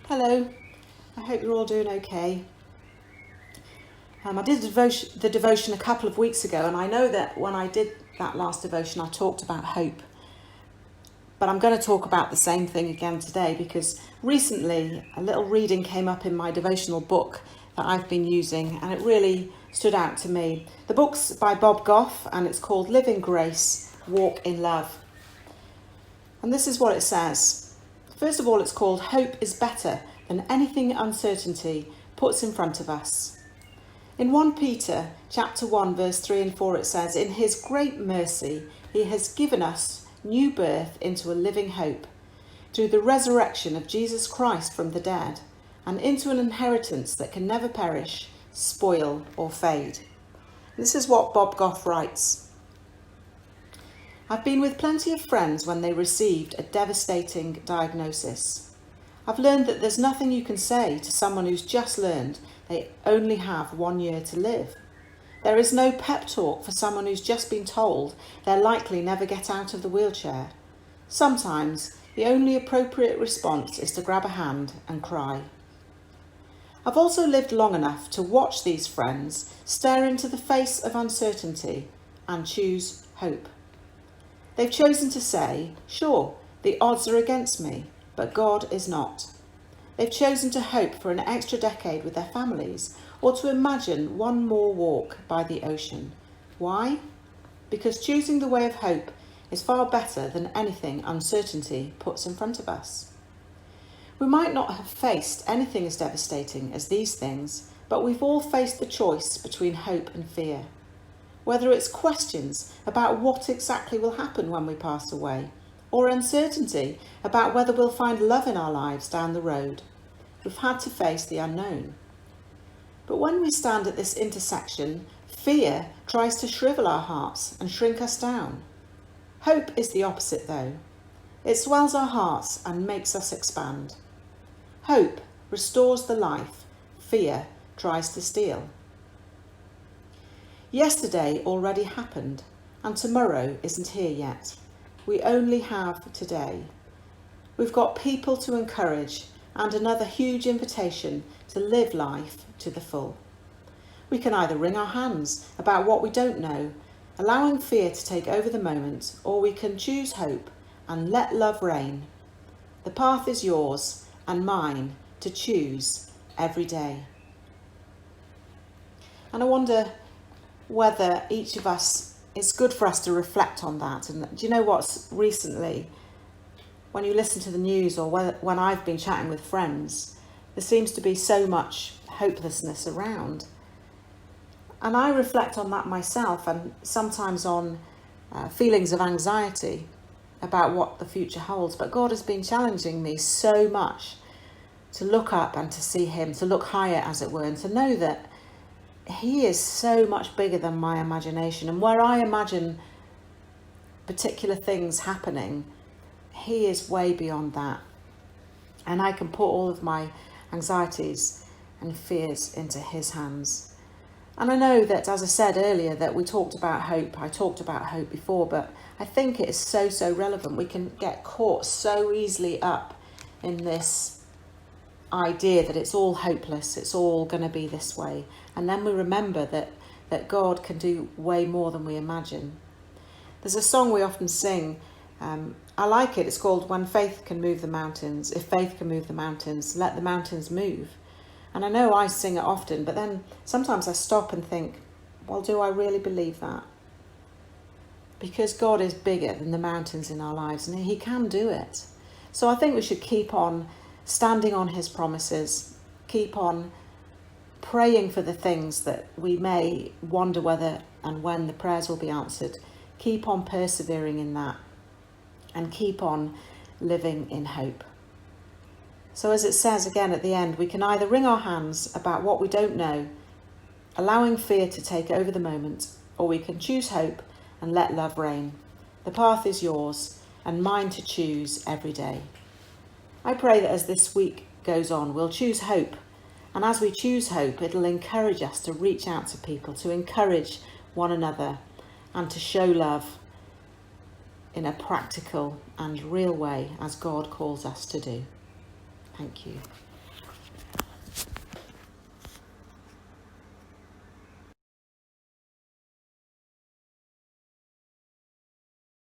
Hello, I hope you're all doing okay. I did the devotion a couple of weeks ago, and I know that when I did that last devotion I talked about hope. But I'm going to talk about the same thing again today because recently a little reading came up in my devotional book that I've been using and it really stood out to me. The book's by Bob Goff and it's called Live in Grace, Walk in Love. And this is what it says. First of all, it's called Hope is Better Than Anything Uncertainty Puts in Front of Us. In 1 Peter chapter 1 verse 3 and 4 it says, In his great mercy he has given us new birth into a living hope through the resurrection of Jesus Christ from the dead and into an inheritance that can never perish, spoil or fade. This is what Bob Goff writes. I've been with plenty of friends when they received a devastating diagnosis. I've learned that there's nothing you can say to someone who's just learned they only have 1 year to live. There is no pep talk for someone who's just been told they'll likely never get out of the wheelchair. Sometimes the only appropriate response is to grab a hand and cry. I've also lived long enough to watch these friends stare into the face of uncertainty and choose hope. They've chosen to say, sure, the odds are against me, but God is not. They've chosen to hope for an extra decade with their families or to imagine one more walk by the ocean. Why? Because choosing the way of hope is far better than anything uncertainty puts in front of us. We might not have faced anything as devastating as these things, but we've all faced the choice between hope and fear. Whether it's questions about what exactly will happen when we pass away, or uncertainty about whether we'll find love in our lives down the road, we've had to face the unknown. But when we stand at this intersection, fear tries to shrivel our hearts and shrink us down. Hope is the opposite though. It swells our hearts and makes us expand. Hope restores the life fear tries to steal. Yesterday already happened, and tomorrow isn't here yet. We only have today. We've got people to encourage and another huge invitation to live life to the full. We can either wring our hands about what we don't know, allowing fear to take over the moment, or we can choose hope and let love reign. The path is yours and mine to choose every day. And I wonder whether each of us, it's good for us to reflect on that. And do you know what's recently, when you listen to the news or when I've been chatting with friends, there seems to be so much hopelessness around. And I reflect on that myself and sometimes on feelings of anxiety about what the future holds. But God has been challenging me so much to look up and to see him, to look higher as it were, and to know that he is so much bigger than my imagination. And where I imagine particular things happening, he is way beyond that. And I can put all of my anxieties and fears into his hands. And I know that, as I said earlier, that we talked about hope. I talked about hope before, but I think it is so relevant. We can get caught so easily up in this idea that it's all hopeless, it's all going to be this way. And then we remember that God can do way more than we imagine. There's a song we often sing, I like it, it's called When Faith Can Move the Mountains. If faith can move the mountains, let the mountains move. And I know I sing it often, but then sometimes I stop and think, well, do I really believe that? Because God is bigger than the mountains in our lives and he can do it. So I think we should keep on standing on his promises, keep on praying for the things that we may wonder whether and when the prayers will be answered. Keep on persevering in that and keep on living in hope. So as it says again at the end, we can either wring our hands about what we don't know, allowing fear to take over the moment, or we can choose hope and let love reign. The path is yours and mine to choose every day. I pray that as this week goes on, we'll choose hope. And as we choose hope, it'll encourage us to reach out to people, to encourage one another and to show love in a practical and real way as God calls us to do. Thank you.